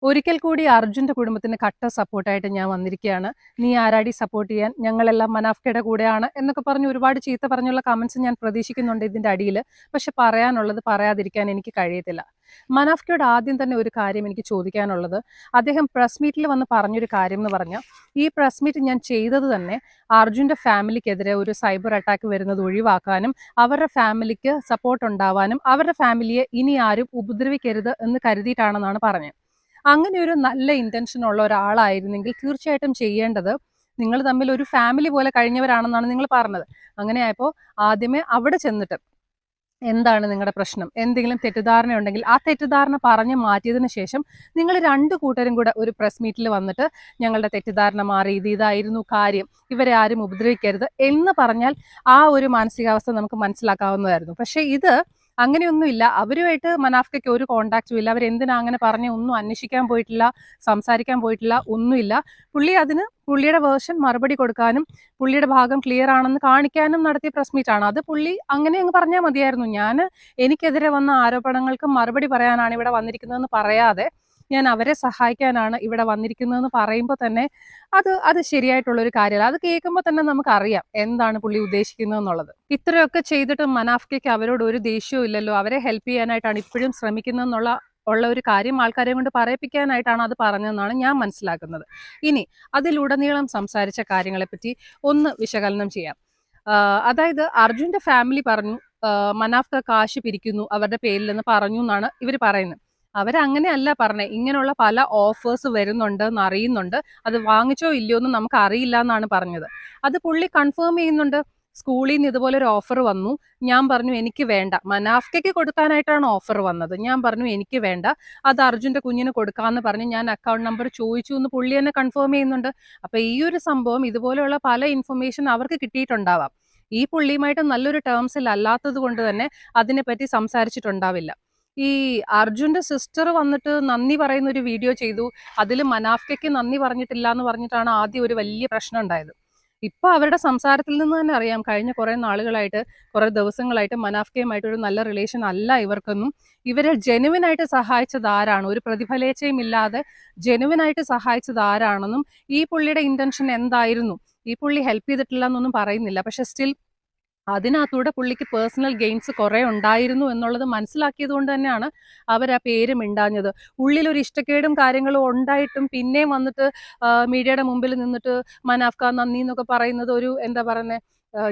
ഒരിക്കൽ കൂടി അർജുന്റെ കുടുംബത്തിന് കട്ട സപ്പോർട്ടായിട്ട് ഞാൻ വന്നിരിക്കുകയാണ്. നീ ആരാടി സപ്പോർട്ട് ചെയ്യാൻ? ഞങ്ങളെല്ലാം മനാഫ്കയുടെ കൂടെയാണ് എന്നൊക്കെ പറഞ്ഞ് ഒരുപാട് ചീത്ത പറഞ്ഞുള്ള കമന്റ്സ് ഞാൻ പ്രതീക്ഷിക്കുന്നുണ്ട് ഇതിന്റെ അടിയിൽ. പക്ഷെ പറയാനുള്ളത് പറയാതിരിക്കാൻ എനിക്ക് കഴിയത്തില്ല. മനാഫ്കയോട് ആദ്യം തന്നെ ഒരു കാര്യം എനിക്ക് ചോദിക്കാനുള്ളത്, അദ്ദേഹം പ്രസ് മീറ്റിൽ വന്ന് പറഞ്ഞൊരു കാര്യം എന്ന് പറഞ്ഞാൽ, ഈ പ്രസ് മീറ്റ് ഞാൻ ചെയ്തത് തന്നെ അർജുന്റെ ഫാമിലിക്കെതിരെ ഒരു സൈബർ അറ്റാക്ക് വരുന്നത് ഒഴിവാക്കാനും അവരുടെ ഫാമിലിക്ക് സപ്പോർട്ട് ഉണ്ടാവാനും അവരുടെ ഫാമിലിയെ ഇനി ആരും ഉപദ്രവിക്കരുത് എന്ന് കരുതിയിട്ടാണെന്നാണ് പറഞ്ഞത്. അങ്ങനെ ഒരു നല്ല ഇന്റൻഷൻ ഉള്ള ഒരാളായിരുന്നെങ്കിൽ തീർച്ചയായിട്ടും ചെയ്യേണ്ടത്, നിങ്ങൾ തമ്മിൽ ഒരു ഫാമിലി പോലെ കഴിഞ്ഞവരാണെന്നാണ് നിങ്ങൾ പറഞ്ഞത്. അങ്ങനെയായപ്പോൾ ആദ്യമേ അവിടെ ചെന്നിട്ട് എന്താണ് നിങ്ങളുടെ പ്രശ്നം, എന്തെങ്കിലും തെറ്റിദ്ധാരണ ഉണ്ടെങ്കിൽ ആ തെറ്റിദ്ധാരണ പറഞ്ഞ് മാറ്റിയതിന് ശേഷം നിങ്ങൾ രണ്ടു കൂട്ടരും കൂടെ ഒരു പ്രസ് മീറ്റിൽ വന്നിട്ട് ഞങ്ങളുടെ തെറ്റിദ്ധാരണ മാറി, ഇതായിരുന്നു കാര്യം, ഇവരെ ആരും ഉപദ്രവിക്കരുത് എന്ന് പറഞ്ഞാൽ ആ ഒരു മാനസികാവസ്ഥ നമുക്ക് മനസ്സിലാക്കാവുന്നതായിരുന്നു. പക്ഷേ ഇത് അങ്ങനെയൊന്നുമില്ല. അവരുമായിട്ട് മനാഫ്കയ്ക്ക് ഒരു കോണ്ടാക്റ്റും ഇല്ല. അവരെന്തിനാ അങ്ങനെ പറഞ്ഞ് ഒന്നും അന്വേഷിക്കാൻ പോയിട്ടില്ല, സംസാരിക്കാൻ പോയിട്ടില്ല, ഒന്നുമില്ല. പുള്ളി അതിന് പുള്ളിയുടെ വേർഷൻ മറുപടി കൊടുക്കാനും പുള്ളിയുടെ ഭാഗം ക്ലിയർ ആണെന്ന് കാണിക്കാനും നടത്തിയ പ്രസ് മീറ്റാണ്. അത് പുള്ളി അങ്ങനെ അങ്ങ് പറഞ്ഞാൽ മതിയായിരുന്നു. എനിക്കെതിരെ വന്ന ആരോപണങ്ങൾക്ക് മറുപടി പറയാനാണ് ഇവിടെ വന്നിരിക്കുന്നതെന്ന് പറയാതെ ഞാൻ അവരെ സഹായിക്കാനാണ് ഇവിടെ വന്നിരിക്കുന്നതെന്ന് പറയുമ്പോൾ തന്നെ അത് ശരിയായിട്ടുള്ളൊരു കാര്യമല്ല. അത് കേൾക്കുമ്പോൾ തന്നെ നമുക്കറിയാം എന്താണ് പുള്ളി ഉദ്ദേശിക്കുന്നത് എന്നുള്ളത്. ഇത്രയൊക്കെ ചെയ്തിട്ട് മനാഫ്കയ്ക്ക് അവരോട് ഒരു ദേഷ്യവും ഇല്ലല്ലോ, അവരെ ഹെൽപ്പ് ചെയ്യാനായിട്ടാണ് ഇപ്പോഴും ശ്രമിക്കുന്നതെന്നുള്ള ഒരു കാര്യം ആൾക്കാരെ കൊണ്ട് പറയിപ്പിക്കാനായിട്ടാണ് അത് പറഞ്ഞതെന്നാണ് ഞാൻ മനസ്സിലാക്കുന്നത്. ഇനി അതിലുടനീളം സംസാരിച്ച കാര്യങ്ങളെപ്പറ്റി ഒന്ന് വിശകലനം ചെയ്യാം. അതായത് അർജുന്റെ ഫാമിലി പറഞ്ഞു മനാഫ്ക കാശ് പിരിക്കുന്നു അവരുടെ പേരിലെന്ന് പറഞ്ഞു എന്നാണ് ഇവർ പറയുന്നത്. അവരങ്ങനെയല്ല പറഞ്ഞേ, ഇങ്ങനെയുള്ള പല ഓഫേഴ്സ് വരുന്നുണ്ട് എന്ന് അറിയുന്നുണ്ട്, അത് വാങ്ങിച്ചോ ഇല്ലയോ എന്ന് നമുക്ക് അറിയില്ല എന്നാണ് പറഞ്ഞത്. അത് പുള്ളി കൺഫേം ചെയ്യുന്നുണ്ട്. സ്കൂളിൽ നിന്ന് ഇതുപോലെ ഒരു ഓഫർ വന്നു, ഞാൻ പറഞ്ഞു എനിക്ക് വേണ്ട, മനാഫ്കയ്ക്ക് കൊടുക്കാനായിട്ടാണ് ഓഫർ വന്നത്, ഞാൻ പറഞ്ഞു എനിക്ക് വേണ്ട, അത് അർജുന്റെ കുഞ്ഞിന് കൊടുക്കാമെന്ന് പറഞ്ഞ് ഞാൻ അക്കൗണ്ട് നമ്പർ ചോദിച്ചു എന്ന് പുള്ളി തന്നെ കൺഫേം ചെയ്യുന്നുണ്ട്. അപ്പൊ ഈ ഒരു സംഭവം, ഇതുപോലെയുള്ള പല ഇൻഫർമേഷൻ അവർക്ക് കിട്ടിയിട്ടുണ്ടാവാം. ഈ പുള്ളിയുമായിട്ട് നല്ലൊരു ടേംസിൽ അല്ലാത്തത് കൊണ്ട് തന്നെ അതിനെപ്പറ്റി സംസാരിച്ചിട്ടുണ്ടാവില്ല. ഈ അർജുന്റെ സിസ്റ്റർ വന്നിട്ട് നന്ദി പറയുന്ന ഒരു വീഡിയോ ചെയ്തു. അതിൽ മനാഫ്കയ്ക്ക് നന്ദി പറഞ്ഞിട്ടില്ല എന്ന് പറഞ്ഞിട്ടാണ് ആദ്യം ഒരു വലിയ പ്രശ്നം ഉണ്ടായത്. ഇപ്പൊ അവരുടെ സംസാരത്തിൽ നിന്ന് തന്നെ അറിയാം, കഴിഞ്ഞ കുറെ നാളുകളായിട്ട്, കുറെ ദിവസങ്ങളായിട്ട് മനാഫ്കയുമായിട്ട് ഒരു നല്ല റിലേഷൻ അല്ല ഇവർക്കൊന്നും. ഇവരെ ജെനുവിനായിട്ട് സഹായിച്ചത് ആരാണ്, ഒരു പ്രതിഫലേച്ഛയും ഇല്ലാതെ ജെനുവിനായിട്ട് സഹായിച്ചത് ആരാണെന്നും ഈ പുള്ളിയുടെ ഇന്റൻഷൻ എന്തായിരുന്നു, ഈ പുള്ളി ഹെൽപ്പ് ചെയ്തിട്ടില്ല എന്നൊന്നും പറയുന്നില്ല. പക്ഷെ സ്റ്റിൽ അതിനകത്തൂടെ പുള്ളിക്ക് പേഴ്സണൽ ഗെയിൻസ് കുറെ ഉണ്ടായിരുന്നു എന്നുള്ളത് മനസ്സിലാക്കിയത് കൊണ്ട് തന്നെയാണ് അവർ ആ പേര് മിണ്ടാഞ്ഞത്. ഉള്ളിലൊരു ഇഷ്ടക്കേടും കാര്യങ്ങളും ഉണ്ടായിട്ടും പിന്നെയും വന്നിട്ട് മീഡിയയുടെ മുമ്പിൽ നിന്നിട്ട് മനാഫ്ക നന്ദി എന്നൊക്കെ പറയുന്നത് ഒരു എന്താ പറയുന്നത്,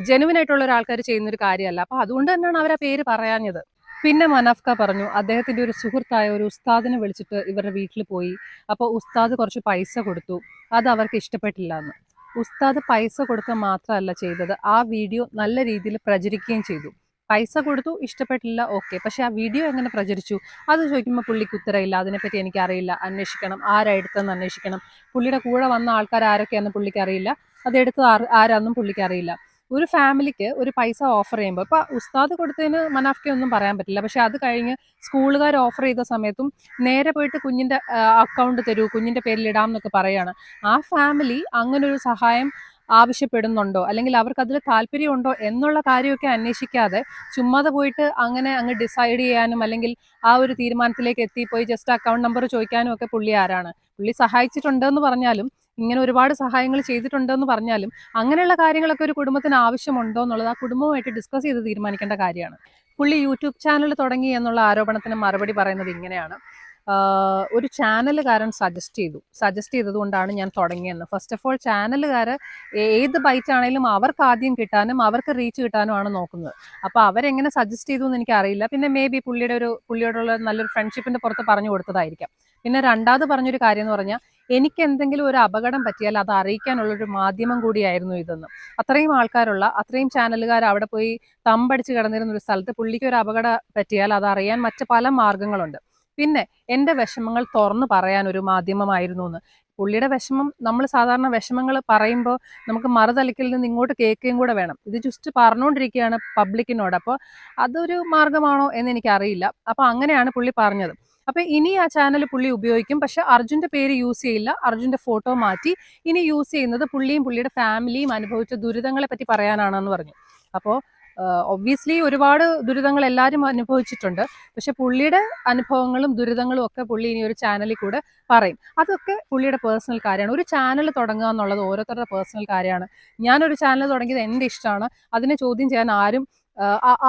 ജെനുവിൻ ആയിട്ടുള്ള ഒരാൾക്കാർ ചെയ്യുന്ന ഒരു കാര്യമല്ല. അപ്പൊ അതുകൊണ്ട് തന്നെയാണ് അവർ ആ പേര് പറയാഞ്ഞത്. പിന്നെ മനാഫ്ക പറഞ്ഞു അദ്ദേഹത്തിന്റെ ഒരു സുഹൃത്തായ ഒരു ഉസ്താദിനെ വിളിച്ചിട്ട് ഇവരുടെ വീട്ടിൽ പോയി. അപ്പോൾ ഉസ്താദ് കുറച്ച് പൈസ കൊടുത്തു, അത് അവർക്ക് ഇഷ്ടപ്പെട്ടില്ല എന്ന്. ഉസ്താദ് പൈസ കൊടുക്കുക മാത്രമല്ല ചെയ്തത്, ആ വീഡിയോ നല്ല രീതിയിൽ പ്രചരിക്കുകയും ചെയ്തു. പൈസ കൊടുത്തു, ഇഷ്ടപ്പെട്ടില്ല, ഓക്കെ, പക്ഷെ ആ വീഡിയോ എങ്ങനെ പ്രചരിച്ചു അത് ചോദിക്കുമ്പോൾ പുള്ളിക്ക് ഉത്തരവില്ല. അതിനെപ്പറ്റി എനിക്കറിയില്ല, അന്വേഷിക്കണം, ആരെടുത്തെന്ന് അന്വേഷിക്കണം, പുള്ളിയുടെ കൂടെ വന്ന ആൾക്കാർ ആരൊക്കെയാണെന്ന് പുള്ളിക്ക് അറിയില്ല, അതെടുത്തത് ആരാന്നും പുള്ളിക്ക് അറിയില്ല. ഒരു ഫാമിലിക്ക് ഒരു പൈസ ഓഫർ ചെയ്യുമ്പോൾ, ഇപ്പൊ ഉസ്താദ് കൊടുത്തതിന് മനാഫ്ക ഒന്നും പറയാൻ പറ്റില്ല. പക്ഷെ അത് കഴിഞ്ഞ് സ്കൂളുകാർ ഓഫർ ചെയ്ത സമയത്തും നേരെ പോയിട്ട് കുഞ്ഞിന്റെ അക്കൗണ്ട് തരൂ, കുഞ്ഞിന്റെ പേരിൽ ഇടാം എന്നൊക്കെ പറയാണ്. ആ ഫാമിലി അങ്ങനെ ഒരു സഹായം ആവശ്യപ്പെടുന്നുണ്ടോ, അല്ലെങ്കിൽ അവർക്ക് അതിൽ താല്പര്യമുണ്ടോ എന്നുള്ള കാര്യമൊക്കെ അന്വേഷിക്കാതെ ചുമ്മാതെ പോയിട്ട് അങ്ങനെ അങ്ങ് ഡിസൈഡ് ചെയ്യാനും അല്ലെങ്കിൽ ആ ഒരു തീരുമാനത്തിലേക്ക് എത്തിപ്പോയി ജസ്റ്റ് അക്കൗണ്ട് നമ്പർ ചോദിക്കാനും ഒക്കെ പുള്ളി ആരാണ്? പുള്ളി സഹായിച്ചിട്ടുണ്ടെന്ന് പറഞ്ഞാലും, ഇങ്ങനെ ഒരുപാട് സഹായങ്ങൾ ചെയ്തിട്ടുണ്ടെന്ന് പറഞ്ഞാലും, അങ്ങനെയുള്ള കാര്യങ്ങളൊക്കെ ഒരു കുടുംബത്തിന് ആവശ്യമുണ്ടോ എന്നുള്ളത് ആ കുടുംബവുമായിട്ട് ഡിസ്കസ് ചെയ്ത് തീരുമാനിക്കേണ്ട കാര്യമാണ്. പുള്ളി യൂട്യൂബ് ചാനൽ തുടങ്ങി എന്നുള്ള ആരോപണത്തിന് മറുപടി പറയുന്നത് ഇങ്ങനെയാണ്: ഒരു ചാനലുകാരൻ സജസ്റ്റ് ചെയ്തതുകൊണ്ടാണ് ഞാൻ തുടങ്ങിയെന്ന്. ഫസ്റ്റ് ഓഫ് ഓൾ ചാനലുകാർ ഏത് ബൈറ്റ് ആണെങ്കിലും അവർക്ക് ആദ്യം കിട്ടാനും അവർക്ക് റീച്ച് കിട്ടാനുമാണ് നോക്കുന്നത്. അപ്പോൾ അവരെങ്ങനെ സജസ്റ്റ് ചെയ്തു എന്ന് എനിക്കറിയില്ല. പിന്നെ മേ ബി പുള്ളിയോടുള്ള നല്ലൊരു ഫ്രണ്ട്ഷിപ്പിന്റെ പുറത്ത് പറഞ്ഞു കൊടുത്തതായിരിക്കാം. പിന്നെ രണ്ടാമത് പറഞ്ഞൊരു കാര്യം എന്ന് പറഞ്ഞാൽ, എനിക്ക് എന്തെങ്കിലും ഒരു അപകടം പറ്റിയാൽ അത് അറിയിക്കാനുള്ളൊരു മാധ്യമം കൂടിയായിരുന്നു ഇതെന്ന്. അത്രയും ആൾക്കാരുള്ള, അത്രയും ചാനലുകാർ അവിടെ പോയി തമ്പടിച്ച് കിടന്നിരുന്ന ഒരു സ്ഥലത്ത് പുള്ളിക്ക് ഒരു അപകടം പറ്റിയാൽ അത് അറിയാൻ മറ്റ് പല മാർഗങ്ങളുണ്ട്. പിന്നെ എൻ്റെ വിഷമങ്ങൾ തുറന്നു പറയാൻ ഒരു മാധ്യമമായിരുന്നു എന്ന്. പുള്ളിയുടെ വിഷമം, നമ്മൾ സാധാരണ വിഷമങ്ങൾ പറയുമ്പോൾ നമുക്ക് മറുതലക്കിൽ നിന്ന് ഇങ്ങോട്ട് കേൾക്കുകയും കൂടെ വേണം. ഇത് ജസ്റ്റ് പറഞ്ഞുകൊണ്ടിരിക്കുകയാണ് പബ്ലിക്കിനോട്. അപ്പോൾ അതൊരു മാർഗമാണോ എന്ന് എനിക്കറിയില്ല. അപ്പോൾ അങ്ങനെയാണ് പുള്ളി പറഞ്ഞത്. അപ്പൊ ഇനി ആ ചാനൽ പുള്ളി ഉപയോഗിക്കും, പക്ഷെ അർജുന്റെ പേര് യൂസ് ചെയ്യില്ല, അർജുന്റെ ഫോട്ടോ മാറ്റി ഇനി യൂസ് ചെയ്യുന്നത് പുള്ളിയും പുള്ളിയുടെ ഫാമിലിയും അനുഭവിച്ച ദുരിതങ്ങളെ പറ്റി പറയാനാണെന്ന് പറഞ്ഞു. അപ്പോൾ ഒബ്വിയസ്ലി ഒരുപാട് ദുരിതങ്ങൾ എല്ലാവരും അനുഭവിച്ചിട്ടുണ്ട്. പക്ഷെ പുള്ളിയുടെ അനുഭവങ്ങളും ദുരിതങ്ങളും ഒക്കെ പുള്ളി ഇനി ഒരു ചാനലിൽ കൂടെ പറയും. അതൊക്കെ പുള്ളിയുടെ പേഴ്സണൽ കാര്യമാണ്. ഒരു ചാനൽ തുടങ്ങുക എന്നുള്ളത് ഓരോരുത്തരുടെ പേഴ്സണൽ കാര്യമാണ്. ഞാനൊരു ചാനൽ തുടങ്ങിയത് എൻ്റെ ഇഷ്ടമാണ്. അതിനെ ചോദ്യം ചെയ്യാൻ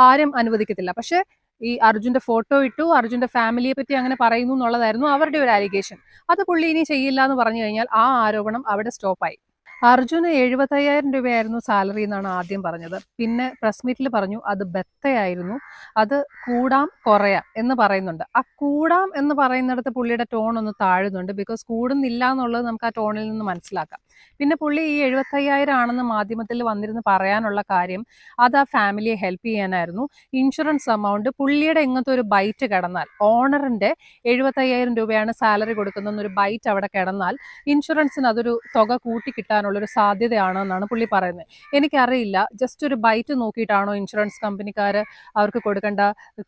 ആരും അനുവദിക്കത്തില്ല. പക്ഷെ ഈ അർജുന്റെ ഫോട്ടോ ഇട്ടു, അർജുന്റെ ഫാമിലിയെ പറ്റി അങ്ങനെ പറയുന്നു എന്നുള്ളതായിരുന്നു അവരുടെ ഒരു അലിഗേഷൻ. അത് പുള്ളി ഇനി ചെയ്യില്ല എന്ന് പറഞ്ഞു കഴിഞ്ഞാൽ ആ ആരോപണം അവിടെ സ്റ്റോപ്പായി. അർജുന് 75,000 രൂപയായിരുന്നു സാലറി എന്നാണ് ആദ്യം പറഞ്ഞത്. പിന്നെ പ്രസ് മീറ്റിൽ പറഞ്ഞു അത് ബത്തയായിരുന്നു, അത് കൂടാം കുറയാം എന്ന് പറയുന്നുണ്ട്. ആ കൂടാം എന്ന് പറയുന്നിടത്ത് പുള്ളിയുടെ ടോൺ ഒന്ന് താഴുന്നുണ്ട്. ബിക്കോസ് കൂടുന്നില്ല എന്നുള്ളത് നമുക്ക് ആ ടോണിൽ നിന്ന് മനസ്സിലാക്കാം. പിന്നെ പുള്ളി ഈ 75,000 ആണെന്ന് മാധ്യമത്തിൽ വന്നിരുന്ന് പറയാനുള്ള കാര്യം അത് ആ ഫാമിലിയെ ഹെൽപ്പ് ചെയ്യാനായിരുന്നു. ഇൻഷുറൻസ് എമൗണ്ട് പുള്ളിയുടെ ഇങ്ങനത്തെ ഒരു ബൈറ്റ് കിടന്നാൽ, ഓണറിന്റെ 75,000 രൂപയാണ് സാലറി കൊടുക്കുന്നൊരു ബൈറ്റ് അവിടെ കിടന്നാൽ ഇൻഷുറൻസിന് അതൊരു തുക കൂട്ടി കിട്ടാനുള്ളൊരു സാധ്യതയാണ് എന്നാണ് പുള്ളി പറയുന്നത്. എനിക്കറിയില്ല, ജസ്റ്റ് ഒരു ബൈറ്റ് നോക്കിയിട്ടാണോ ഇൻഷുറൻസ് കമ്പനിക്കാർ അവർക്ക് കൊടുക്കേണ്ട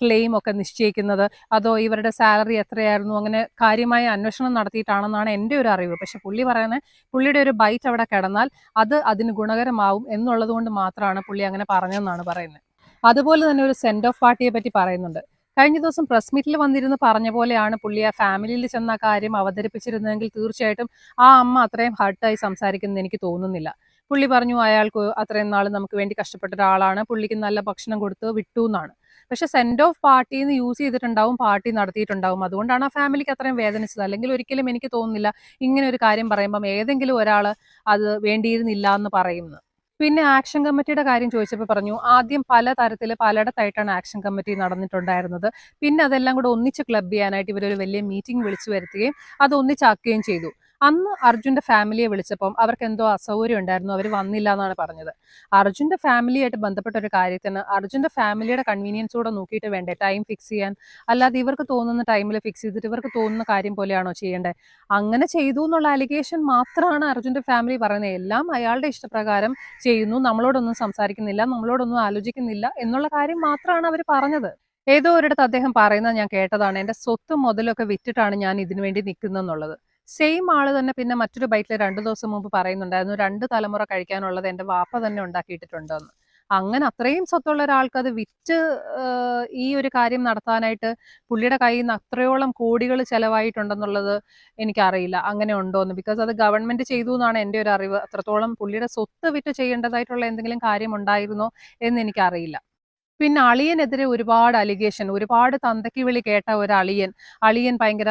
ക്ലെയിം ഒക്കെ നിശ്ചയിക്കുന്നത്, അതോ ഇവരുടെ സാലറി എത്രയായിരുന്നു അങ്ങനെ കാര്യമായ അന്വേഷണം നടത്തിയിട്ടാണെന്നാണ് എൻ്റെ ഒരു അറിവ്. പക്ഷെ പുള്ളി പറയുന്നത് പുള്ളിയുടെ ഒരു ബൈറ്റ് അവിടെ കിടന്നാൽ അത് അതിന് ഗുണകരമാവും എന്നുള്ളത് കൊണ്ട് മാത്രമാണ് പുള്ളി അങ്ങനെ പറഞ്ഞതെന്നാണ് പറയുന്നത്. അതുപോലെ തന്നെ ഒരു സെൻഡ് ഓഫ് പാർട്ടിയെ പറ്റി പറയുന്നുണ്ട്. കഴിഞ്ഞ ദിവസം പ്രസ് മീറ്റിൽ വന്നിരുന്ന് പറഞ്ഞ പോലെയാണ് പുള്ളി ആ ഫാമിലിയിൽ ചെന്ന കാര്യം അവതരിപ്പിച്ചിരുന്നതെങ്കിൽ തീർച്ചയായിട്ടും ആ അമ്മ അത്രയും ഹർട്ടായി സംസാരിക്കുന്നത് എനിക്ക് തോന്നുന്നില്ല. പുള്ളി പറഞ്ഞു അയാൾക്ക് അത്രയും നാൾ നമുക്ക് വേണ്ടി കഷ്ടപ്പെട്ട ഒരാളാണ്, പുള്ളിക്ക് നല്ല ഭക്ഷണം കൊടുത്ത് വിട്ടു എന്നാണ്. പക്ഷെ സെൻഡ് ഓഫ് പാർട്ടിന്ന് യൂസ് ചെയ്തിട്ടുണ്ടാവും, പാർട്ടി നടത്തിയിട്ടുണ്ടാവും. അതുകൊണ്ടാണ് ആ ഫാമിലിക്ക് അത്രയും വേദനിച്ചത്. അല്ലെങ്കിൽ ഒരിക്കലും എനിക്ക് തോന്നുന്നില്ല ഇങ്ങനെ ഒരു കാര്യം പറയുമ്പം ഏതെങ്കിലും ഒരാൾ അത് വേണ്ടിയിരുന്നില്ല എന്ന് പറയുന്നത്. പിന്നെ ആക്ഷൻ കമ്മിറ്റിയുടെ കാര്യം ചോദിച്ചപ്പോൾ പറഞ്ഞു ആദ്യം പലതരത്തിൽ പലയിടത്തായിട്ടാണ് ആക്ഷൻ കമ്മിറ്റി നടന്നിട്ടുണ്ടായിരുന്നത്. പിന്നെ അതെല്ലാം കൂടെ ഒന്നിച്ച് ക്ലബ് ചെയ്യാനായിട്ട് ഇവരൊരു വലിയ മീറ്റിംഗ് വിളിച്ചു വരുത്തുകയും അത് ഒന്നിച്ചാക്കുകയും ചെയ്തു. അന്ന് അർജുന്റെ ഫാമിലിയെ വിളിച്ചപ്പം അവർക്ക് എന്തോ അസൗകര്യം ഉണ്ടായിരുന്നു, അവർ വന്നില്ല എന്നാണ് പറഞ്ഞത്. അർജുന്റെ ഫാമിലിയായിട്ട് ബന്ധപ്പെട്ട ഒരു കാര്യത്തിന് അർജുന്റെ ഫാമിലിയുടെ കൺവീനിയൻസോടെ നോക്കിയിട്ട് വേണ്ടേ ടൈം ഫിക്സ് ചെയ്യാൻ? അല്ലാതെ ഇവർക്ക് തോന്നുന്ന ടൈമിൽ ഫിക്സ് ചെയ്തിട്ട് ഇവർക്ക് തോന്നുന്ന കാര്യം പോലെയാണോ ചെയ്യേണ്ടത്? അങ്ങനെ ചെയ്തു എന്നുള്ള അലിഗേഷൻ മാത്രമാണ് അർജുന്റെ ഫാമിലി പറയുന്നത്. എല്ലാം അയാളുടെ ഇഷ്ടപ്രകാരം ചെയ്യുന്നു, നമ്മളോടൊന്നും സംസാരിക്കുന്നില്ല, നമ്മളോടൊന്നും ആലോചിക്കുന്നില്ല എന്നുള്ള കാര്യം മാത്രമാണ് അവർ പറഞ്ഞത്. ഏതോ ഒരിടത്ത് അദ്ദേഹം പറയുന്നത് ഞാൻ കേട്ടതാണ്, എൻ്റെ സ്വത്തും മുതലൊക്കെ വിറ്റിട്ടാണ് ഞാൻ ഇതിനു വേണ്ടി നിൽക്കുന്നതെന്നുള്ളത്. സെയിം ആള് തന്നെ പിന്നെ മറ്റൊരു ബൈറ്റിൽ 2 ദിവസം മുമ്പ് പറയുന്നുണ്ടായിരുന്നു 2 തലമുറ കഴിക്കാനുള്ളത് എൻ്റെ വാപ്പ തന്നെ ഉണ്ടാക്കിയിട്ടുണ്ടെന്ന്. അങ്ങനെ അത്രയും സ്വത്തുള്ള ഒരാൾക്ക് അത് വിറ്റ് ഈ ഒരു കാര്യം നടത്താനായിട്ട് പുള്ളിയുടെ കയ്യിൽ നിന്ന് അത്രയോളം കോടികൾ ചെലവായിട്ടുണ്ടെന്നുള്ളത് എനിക്കറിയില്ല അങ്ങനെ ഉണ്ടോയെന്ന്. ബിക്കോസ് അത് ഗവൺമെന്റ് ചെയ്തു എന്നാണ് എൻ്റെ ഒരു അറിവ്. അത്രത്തോളം പുള്ളിയുടെ സ്വത്ത് വിറ്റ് ചെയ്യേണ്ടതായിട്ടുള്ള എന്തെങ്കിലും കാര്യം ഉണ്ടായിരുന്നോ എന്ന് എനിക്കറിയില്ല. പിന്നെ അളിയനെതിരെ ഒരുപാട് അലിഗേഷൻ, ഒരുപാട് തന്തയ്ക്ക് വിളി കേട്ട ഒരു അളിയൻ ഭയങ്കര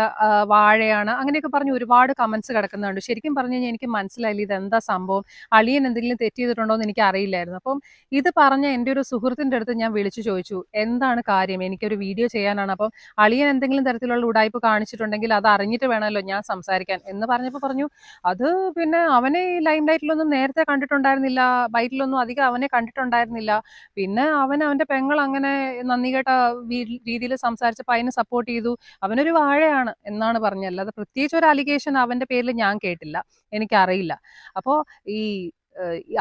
വാഴയാണ് അങ്ങനെയൊക്കെ പറഞ്ഞ് ഒരുപാട് കമന്റ്സ് കിടക്കുന്നുണ്ട്. ശരിക്കും പറഞ്ഞു കഴിഞ്ഞാൽ എനിക്ക് മനസ്സിലായില്ല ഇതെന്താ സംഭവം, അളിയൻ എന്തെങ്കിലും തെറ്റ് ചെയ്തിട്ടുണ്ടോ എന്ന് എനിക്ക് അറിയില്ലായിരുന്നു. അപ്പം ഇത് പറഞ്ഞ എൻ്റെ ഒരു സുഹൃത്തിൻ്റെ അടുത്ത് ഞാൻ വിളിച്ചു ചോദിച്ചു എന്താണ് കാര്യം, എനിക്കൊരു വീഡിയോ ചെയ്യാനാണ്, അപ്പം അളിയൻ എന്തെങ്കിലും തരത്തിലുള്ള ഉടായ്പ് കാണിച്ചിട്ടുണ്ടെങ്കിൽ അത് അറിഞ്ഞിട്ട് വേണമല്ലോ ഞാൻ സംസാരിക്കാൻ എന്ന് പറഞ്ഞപ്പോൾ പറഞ്ഞു അത് പിന്നെ അവനെ ഈ ലൈം ലൈറ്റിലൊന്നും നേരത്തെ കണ്ടിട്ടുണ്ടായിരുന്നില്ല, ബൈറ്റിലൊന്നും അധികം അവനെ കണ്ടിട്ടുണ്ടായിരുന്നില്ല. പിന്നെ അവൻ്റെ പെങ്ങൾ അങ്ങനെ നന്ദി കേട്ട രീതിയിൽ സംസാരിച്ചപ്പോൾ അതിനെ സപ്പോർട്ട് ചെയ്തു, അവനൊരു വാഴയാണ് എന്നാണ് പറഞ്ഞത്. അല്ലാതെ പ്രത്യേകിച്ച് ഒരു അലിഗേഷൻ അവന്റെ പേരിൽ ഞാൻ കേട്ടില്ല, എനിക്കറിയില്ല. അപ്പോൾ ഈ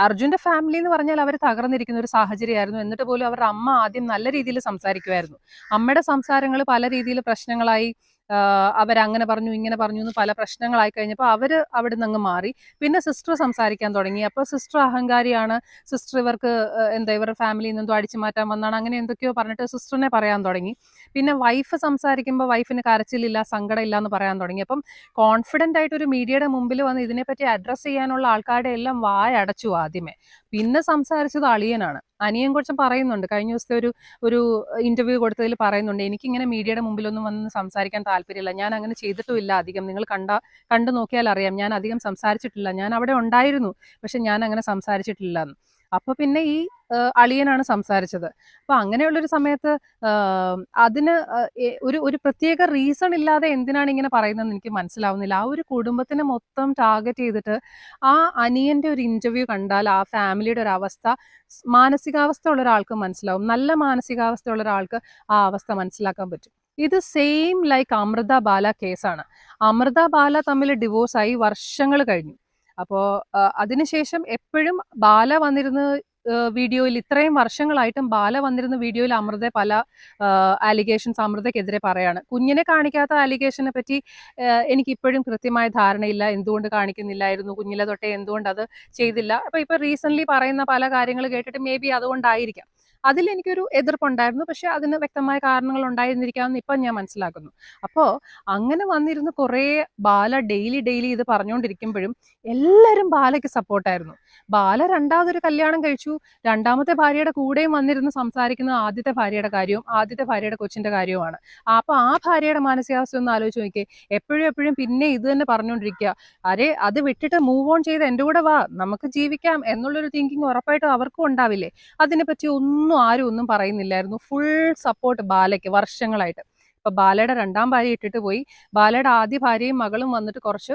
അർജുന്റെ ഫാമിലി എന്ന് പറഞ്ഞാൽ അവർ തകർന്നിരിക്കുന്ന ഒരു സാഹചര്യമായിരുന്നു. എന്നിട്ട് പോലും അവരുടെ അമ്മ ആദ്യം നല്ല രീതിയിൽ സംസാരിക്കുമായിരുന്നു. അമ്മയുടെ സംസാരങ്ങൾ പല രീതിയിൽ പ്രശ്നങ്ങളായി. അവരങ്ങനെ പറഞ്ഞു ഇങ്ങനെ പറഞ്ഞു എന്ന് പല പ്രശ്നങ്ങളായി കഴിഞ്ഞപ്പോൾ അവർ അവിടെ നിന്ന് അങ്ങ് മാറി. പിന്നെ സിസ്റ്റർ സംസാരിക്കാൻ തുടങ്ങി. അപ്പോൾ സിസ്റ്റർ അഹങ്കാരിയാണ്, സിസ്റ്റർ ഇവർക്ക് എന്താ ഇവരുടെ ഫാമിലിയിൽ നിന്ന് എന്തോ അടിച്ചു മാറ്റാൻ വന്നാണ് അങ്ങനെ എന്തൊക്കെയോ പറഞ്ഞിട്ട് സിസ്റ്ററിനെ പറയാൻ തുടങ്ങി. പിന്നെ വൈഫ് സംസാരിക്കുമ്പോൾ വൈഫിന് കരച്ചിലില്ല, സങ്കടമില്ല എന്ന് പറയാൻ തുടങ്ങി. അപ്പം കോൺഫിഡൻ്റ് ആയിട്ട് ഒരു മീഡിയയുടെ മുമ്പിൽ വന്ന് ഇതിനെപ്പറ്റി അഡ്രസ്സ് ചെയ്യാനുള്ള ആൾക്കാരുടെ എല്ലാം വായടച്ചു ആദ്യമേ. പിന്നെ സംസാരിച്ചത് അളിയനാണ്. അനിയൻ കുറച്ച് പറയുന്നുണ്ട്, കഴിഞ്ഞ ദിവസത്തെ ഒരു ഇന്റർവ്യൂ കൊടുത്തതിൽ പറയുന്നുണ്ട് എനിക്കിങ്ങനെ മീഡിയയുടെ മുമ്പിലൊന്നും വന്ന് സംസാരിക്കാൻ താല്പര്യമില്ല, ഞാൻ അങ്ങനെ ചെയ്തിട്ടുമില്ല അധികം, നിങ്ങൾ കണ്ടു നോക്കിയാൽ അറിയാം ഞാൻ അധികം സംസാരിച്ചിട്ടില്ല, ഞാൻ അവിടെ ഉണ്ടായിരുന്നു പക്ഷെ ഞാൻ അങ്ങനെ സംസാരിച്ചിട്ടില്ല എന്ന്. അപ്പൊ പിന്നെ ഈ അളിയനാണ് സംസാരിച്ചത്. അപ്പൊ അങ്ങനെയുള്ളൊരു സമയത്ത് അതിന് ഒരു പ്രത്യേക റീസൺ ഇല്ലാതെ എന്തിനാണ് ഇങ്ങനെ പറയുന്നതെന്ന് എനിക്ക് മനസ്സിലാവുന്നില്ല. ആ ഒരു കുടുംബത്തിനെ മൊത്തം ടാർഗറ്റ് ചെയ്തിട്ട് ആ അനിയന്റെ ഒരു ഇന്റർവ്യൂ കണ്ടാൽ ആ ഫാമിലിയുടെ ഒരു അവസ്ഥ മാനസികാവസ്ഥ ഉള്ള ഒരാൾക്ക് മനസ്സിലാവും. നല്ല മാനസികാവസ്ഥ ഉള്ള ഒരാൾക്ക് ആ അവസ്ഥ മനസ്സിലാക്കാൻ പറ്റും. ഇത് സെയിം ലൈക്ക് അമൃത ബാല കേസാണ്. അമൃത ബാല തമ്മിൽ ഡിവോഴ്സായി വർഷങ്ങൾ കഴിഞ്ഞു. അപ്പോൾ അതിനുശേഷം എപ്പോഴും ബാല വന്നിരുന്ന് വീഡിയോയിൽ ഇത്രയും വർഷങ്ങളായിട്ടും ബാല വന്നിരുന്ന വീഡിയോയിൽ അമൃത പല ആലിഗേഷൻസ് അമൃതയ്ക്കെതിരെ പറയാണ്. കുഞ്ഞിനെ കാണിക്കാത്ത ആലിഗേഷനെ പറ്റി എനിക്കിപ്പോഴും കൃത്യമായ ധാരണയില്ല, എന്തുകൊണ്ട് കാണിക്കുന്നില്ലായിരുന്നു, കുഞ്ഞിലെ തൊട്ടേ എന്തുകൊണ്ട് അത് ചെയ്തില്ല. അപ്പോൾ ഇപ്പോൾ റീസെൻ്റ്ലി പറയുന്ന പല കാര്യങ്ങൾ കേട്ടിട്ട് മേ ബി അതുകൊണ്ടായിരിക്കാം. അതിലെനിക്കൊരു എതിർപ്പുണ്ടായിരുന്നു. പക്ഷെ അതിന് വ്യക്തമായ കാരണങ്ങൾ ഉണ്ടായിരുന്നിരിക്കാമെന്ന് ഇപ്പം ഞാൻ മനസ്സിലാക്കുന്നു. അപ്പോൾ അങ്ങനെ വന്നിരുന്ന് കുറേ ബാല ഡെയിലി ഇത് പറഞ്ഞുകൊണ്ടിരിക്കുമ്പോഴും എല്ലാവരും ബാലയ്ക്ക് സപ്പോർട്ടായിരുന്നു. ബാല രണ്ടാമതൊരു കല്യാണം കഴിച്ചു. രണ്ടാമത്തെ ഭാര്യയുടെ കൂടെയും വന്നിരുന്ന് സംസാരിക്കുന്നത് ആദ്യത്തെ ഭാര്യയുടെ കാര്യവും ആദ്യത്തെ ഭാര്യയുടെ കൊച്ചിന്റെ കാര്യവുമാണ്. അപ്പോൾ ആ ഭാര്യയുടെ മാനസികാവസ്ഥ ഒന്ന് ആലോചിച്ച് നോക്കിയേ. എപ്പോഴും പിന്നെ ഇത് തന്നെ പറഞ്ഞുകൊണ്ടിരിക്കുക. അരെ അത് വിട്ടിട്ട് മൂവ് ഓൺ ചെയ്ത് എൻ്റെ കൂടെ വാ, നമുക്ക് ജീവിക്കാം എന്നുള്ളൊരു തിങ്കിങ് ഉറപ്പായിട്ടും അവർക്കും ഉണ്ടാവില്ലേ. അതിനെപ്പറ്റി ആരും ഒന്നും പറയുന്നില്ലായിരുന്നു. ഫുൾ സപ്പോർട്ട് ബാലയ്ക്ക് വർഷങ്ങളായിട്ട്. ഇപ്പൊ ബാലയുടെ രണ്ടാം ഭാര്യ ഇട്ടിട്ട് പോയി. ബാലയുടെ ആദ്യ ഭാര്യയും മകളും വന്നിട്ട് കുറച്ച്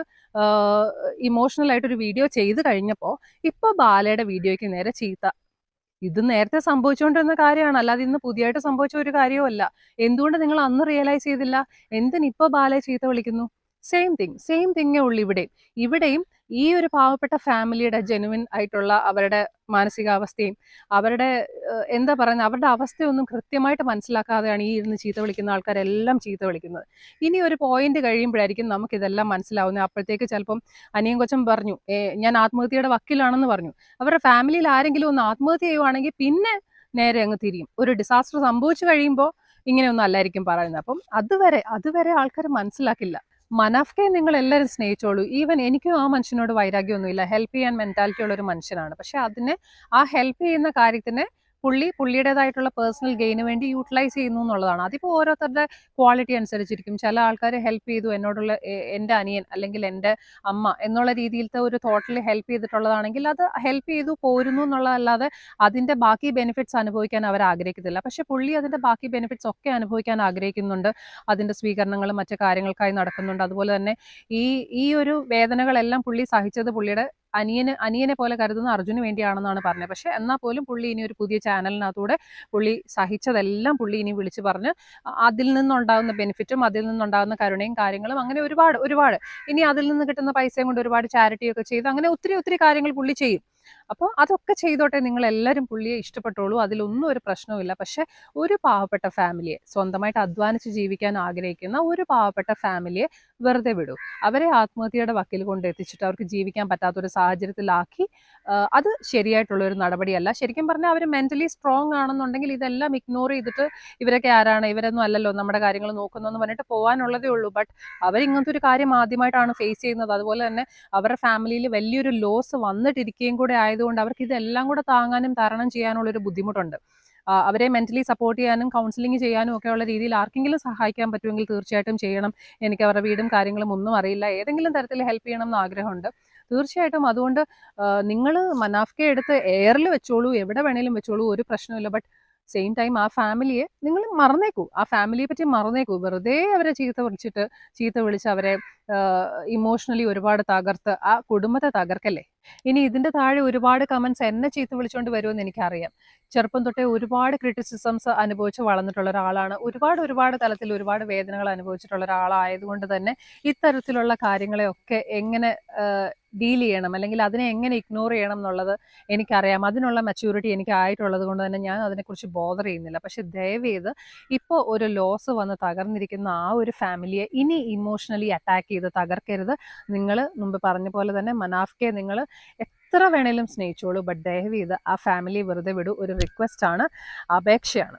ഇമോഷണൽ ആയിട്ടൊരു വീഡിയോ ചെയ്ത് കഴിഞ്ഞപ്പോൾ ഇപ്പൊ ബാലയുടെ വീഡിയോയ്ക്ക് നേരെ ചീത്ത. ഇത് നേരത്തെ സംഭവിച്ചുകൊണ്ടിരുന്ന കാര്യമാണ്, അല്ലാതെ ഇന്ന് പുതിയതായിട്ട് സംഭവിച്ച ഒരു കാര്യവുമല്ല. എന്തുകൊണ്ട് നിങ്ങൾ അന്ന് റിയലൈസ് ചെയ്തില്ല? എന്തിനിപ്പോ ബാലയെ ചീത്ത വിളിക്കുന്നു? സെയിം തിങ്ങേ ഉള്ളൂ ഇവിടെയും ഈ ഒരു പാവപ്പെട്ട ഫാമിലിയുടെ ജെനുവിൻ ആയിട്ടുള്ള അവരുടെ മാനസികാവസ്ഥയും അവരുടെ എന്താ പറയുന്നത്, അവരുടെ അവസ്ഥയൊന്നും കൃത്യമായിട്ട് മനസ്സിലാക്കാതെയാണ് ഈ ഇരുന്ന് ചീത്ത വിളിക്കുന്ന ആൾക്കാരെല്ലാം ചീത്ത വിളിക്കുന്നത്. ഇനി ഒരു പോയിന്റ് കഴിയുമ്പോഴായിരിക്കും നമുക്കിതെല്ലാം മനസ്സിലാവുന്നത്. അപ്പോഴത്തേക്ക് ചിലപ്പം അനിയൻ കൊച്ചൻ പറഞ്ഞു, ഞാൻ ആത്മഹത്യയുടെ വക്കിലാണെന്ന് പറഞ്ഞു. അവരുടെ ഫാമിലിയിൽ ആരെങ്കിലും ഒന്ന് ആത്മഹത്യ ചെയ്യുവാണെങ്കിൽ പിന്നെ നേരെ അങ്ങ് തിരിയും. ഒരു ഡിസാസ്റ്റർ സംഭവിച്ചു കഴിയുമ്പോൾ ഇങ്ങനെയൊന്നും അല്ലായിരിക്കും പറയുന്നത്. അപ്പം അതുവരെ ആൾക്കാർ മനസ്സിലാക്കില്ല. മനാഫ്കയെ നിങ്ങൾ എല്ലാവരും സ്നേഹിച്ചോളൂ. ഈവൻ എനിക്കും ആ മനുഷ്യനോട് വൈരാഗ്യമൊന്നുമില്ല. ഹെൽപ്പ് ചെയ്യാൻ മെന്റാലിറ്റി ഉള്ള ഒരു മനുഷ്യനാണ്. പക്ഷെ അതിനെ ആ ഹെൽപ്പ് ചെയ്യുന്ന കാര്യത്തിനെ പുള്ളിയുടേതായിട്ടുള്ള പേഴ്സണൽ ഗെയിന് വേണ്ടി യൂട്ടിലൈസ് ചെയ്യുന്നു എന്നുള്ളതാണ്. അതിപ്പോൾ ഓരോരുത്തരുടെ ക്വാളിറ്റി അനുസരിച്ചിരിക്കും. ചില ആൾക്കാർ ഹെൽപ്പ് ചെയ്തു എന്നോടുള്ള എൻ്റെ അനിയൻ അല്ലെങ്കിൽ എൻ്റെ അമ്മ എന്നുള്ള രീതിയിലത്തെ ഒരു തോട്ടലി ഹെൽപ്പ് ചെയ്തിട്ടുള്ളതാണെങ്കിൽ അത് ഹെൽപ്പ് ചെയ്തു പോരുന്നു എന്നുള്ളതല്ലാതെ അതിൻ്റെ ബാക്കി ബെനിഫിറ്റ്സ് അനുഭവിക്കാൻ അവർ ആഗ്രഹിക്കത്തില്ല. പക്ഷെ പുള്ളി അതിൻ്റെ ബാക്കി ബെനിഫിറ്റ്സ് ഒക്കെ അനുഭവിക്കാൻ ആഗ്രഹിക്കുന്നുണ്ട്. അതിൻ്റെ സ്വീകരണങ്ങളും മറ്റു കാര്യങ്ങൾക്കായി നടക്കുന്നുണ്ട്. അതുപോലെ തന്നെ ഈ ഒരു വേദനകളെല്ലാം പുള്ളി സഹിച്ചത് പുള്ളിയുടെ അനിയനെ പോലെ കരുതുന്ന അർജുന് വേണ്ടിയാണെന്നാണ് പറഞ്ഞത്. പക്ഷെ എന്നാൽ പോലും പുള്ളി ഇനി ഒരു പുതിയ ചാനലിനകത്തൂടെ പുള്ളി സഹിച്ചതെല്ലാം പുള്ളി ഇനി വിളിച്ചു പറഞ്ഞ് അതിൽ നിന്നുണ്ടാകുന്ന ബെനിഫിറ്റും അതിൽ നിന്നുണ്ടാകുന്ന കരുണയും കാര്യങ്ങളും അങ്ങനെ ഒരുപാട് ഇനി അതിൽ നിന്ന് കിട്ടുന്ന പൈസയും കൊണ്ട് ഒരുപാട് ചാരിറ്റിയൊക്കെ ചെയ്ത് അങ്ങനെ ഒത്തിരി കാര്യങ്ങൾ പുള്ളി ചെയ്യും. അപ്പോൾ അതൊക്കെ ചെയ്തോട്ടെ, നിങ്ങൾ എല്ലാവരും പുള്ളിയെ ഇഷ്ടപ്പെട്ടോളൂ, അതിലൊന്നും ഒരു പ്രശ്നവുമില്ല. പക്ഷെ ഒരു പാവപ്പെട്ട ഫാമിലിയെ, സ്വന്തമായിട്ട് അധ്വാനിച്ച് ജീവിക്കാൻ ആഗ്രഹിക്കുന്ന ഒരു പാവപ്പെട്ട ഫാമിലിയെ വെറുതെ വിടൂ. അവരെ ആത്മഹത്യയുടെ വക്കിൽ കൊണ്ട് എത്തിച്ചിട്ട് അവർക്ക് ജീവിക്കാൻ പറ്റാത്തൊരു സാഹചര്യത്തിലാക്കി അത് ശരിയായിട്ടുള്ളൊരു നടപടിയല്ല. ശരിക്കും പറഞ്ഞാൽ അവർ മെന്റലി സ്ട്രോങ് ആണെന്നുണ്ടെങ്കിൽ ഇതെല്ലാം ഇഗ്നോർ ചെയ്തിട്ട് ഇവരൊക്കെ ആരാണ്, ഇവരൊന്നും അല്ലല്ലോ നമ്മുടെ കാര്യങ്ങൾ നോക്കുന്നതെന്ന് പറഞ്ഞിട്ട് പോകാനുള്ളതേ ഉള്ളൂ. ബട്ട് അവരിങ്ങനത്തെ ഒരു കാര്യം ആദ്യമായിട്ടാണ് ഫേസ് ചെയ്യുന്നത്. അതുപോലെ തന്നെ അവരുടെ ഫാമിലിയിൽ വലിയൊരു ലോസ് വന്നിട്ടിരിക്കുകയും കൂടെ ആയതുകൊണ്ട് അവർക്ക് ഇതെല്ലാം കൂടെ താങ്ങാനും തരണം ചെയ്യാനുള്ളൊരു ബുദ്ധിമുട്ടുണ്ട്. അവരെ മെന്റലി സപ്പോർട്ട് ചെയ്യാനും കൗൺസിലിംഗ് ചെയ്യാനും ഒക്കെ ഉള്ള രീതിയിൽ ആർക്കെങ്കിലും സഹായിക്കാൻ പറ്റുമെങ്കിൽ തീർച്ചയായിട്ടും ചെയ്യണം. എനിക്ക് അവരുടെ വീടും കാര്യങ്ങളും ഒന്നും അറിയില്ല, ഏതെങ്കിലും തരത്തിൽ ഹെൽപ്പ് ചെയ്യണം എന്ന് ആഗ്രഹമുണ്ട് തീർച്ചയായിട്ടും. അതുകൊണ്ട് നിങ്ങൾ മനാഫ്കയെ എടുത്ത് എയറിൽ വെച്ചോളൂ, എവിടെ വേണേലും വെച്ചോളൂ, ഒരു പ്രശ്നമില്ല. ബട്ട് സെയിം ടൈം ആ ഫാമിലിയെ നിങ്ങൾ മറന്നേക്കൂ, ആ ഫാമിലിയെ പറ്റി മറന്നേക്കൂ. വെറുതെ അവരെ ചീത്ത വിളിച്ച് അവരെ ഇമോഷണലി ഒരുപാട് തകർത്ത് ആ കുടുംബത്തെ തകർക്കല്ലേ. ഇനി ഇതിന്റെ താഴെ ഒരുപാട് കമന്റ്സ് എന്നെ ചീത്ത വിളിച്ചുകൊണ്ട് വരുമെന്ന് എനിക്കറിയാം. ചെറുപ്പം തൊട്ടേ ഒരുപാട് ക്രിറ്റിസിസംസ് അനുഭവിച്ച് വളർന്നിട്ടുള്ള ഒരാളാണ്. ഒരുപാട് തലത്തിൽ ഒരുപാട് വേദനകൾ അനുഭവിച്ചിട്ടുള്ള ഒരാളായതുകൊണ്ട് തന്നെ ഇത്തരത്തിലുള്ള കാര്യങ്ങളെയൊക്കെ എങ്ങനെ ഡീൽ ചെയ്യണം അല്ലെങ്കിൽ അതിനെ എങ്ങനെ ഇഗ്നോർ ചെയ്യണം എന്നുള്ളത് എനിക്കറിയാം. അതിനുള്ള മെച്യൂരിറ്റി എനിക്ക് ആയിട്ടുള്ളത് കൊണ്ട് തന്നെ ഞാൻ അതിനെക്കുറിച്ച് ബോദർ ചെയ്യുന്നില്ല. പക്ഷെ ദയവേത് ഇപ്പോൾ ഒരു ലോസ് വന്ന് തകർന്നിരിക്കുന്ന ആ ഒരു ഫാമിലിയെ ഇനി ഇമോഷണലി അറ്റാക്ക് ചെയ്ത് തകർക്കരുത്. നിങ്ങൾ മുമ്പ് പറഞ്ഞ പോലെ തന്നെ മനാഫ്കയെ നിങ്ങൾ എത്ര വേണേലും സ്നേഹിച്ചോളൂ. ബട്ട് ദയവേത് ആ ഫാമിലിയെ വെറുതെ വിടൂ. ഒരു റിക്വസ്റ്റ് ആണ്, അപേക്ഷയാണ്.